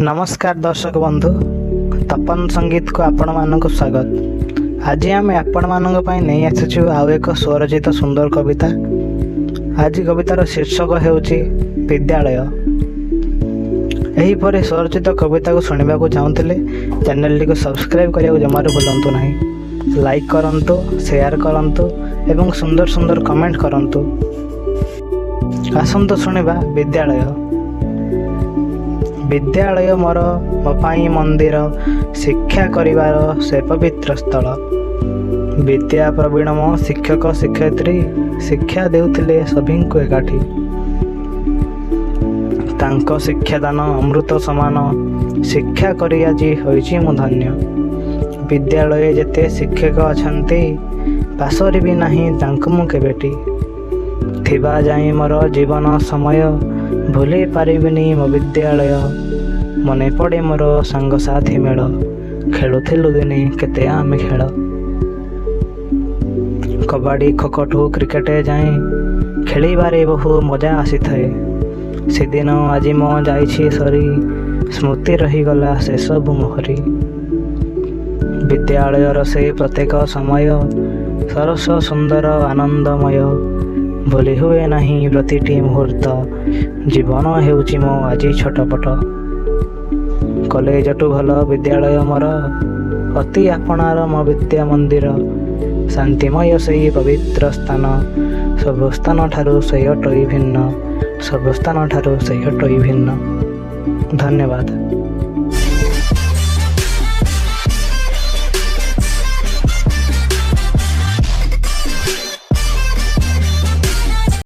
नमस्कार दर्शक बंधु, तपन संगीत को आपण मानक स्वागत। आज आम आपण मानक नहीं आसीचु आउ एक स्वरचित सुंदर कविता। आज कवितार शीर्षक हेउची विद्यालय। एहीपरि स्वरचित कविता को सुनिबा को चाहूले चैनल टी को सब्सक्राइब करने को जमार भूलु नहीं। लाइक करंतु, शेयर करंतु एवं सुंदर सुंदर कमेंट करंतु। आसंतु सुनिबा विद्यालय। विद्यालय मोर मो पाई मंदिर, शिक्षा करिवार से पवित्र स्थल। विद्या प्रवीण मो शिक्षक शिक्षयित्री शिक्षा देउथिले सभी को एकाठी। तांको शिक्षादान अमृत समान, शिक्षा करी आज होइछि मु धन्य। विद्यालय जेते शिक्षक अछंती, पासरे भी नाही तांको मु केबेटी। थिबा जाई मोर जीवन समय, भूली पारिबिनी मो विद्यालय। मने पड़े मोर सांग साथी मेल, खेलुथिलु दिने केते आमे खेल। कबाड़ी खोखोठू क्रिकेट जाए खेलिबारे बहु मजा आसी थाए। से दिन आज मो जाइछि सरी, स्मृति रहीगला से सब मोहरी। विद्यालय से प्रत्येक समय सरस सुंदर आनंदमय। भूली हुए नहीं प्रतिटी मुहूर्त, जीवन हेउछि मो आज छटपट। कॉलेज टू भल विद्यालय मोर, अति आपणार मो विद्या मंदिर। शांतिमय से पवित्र स्थान, सब स्थान ठारू से अटई भिन्न, सब स्थान ठारू से अटई भिन्न। धन्यवाद।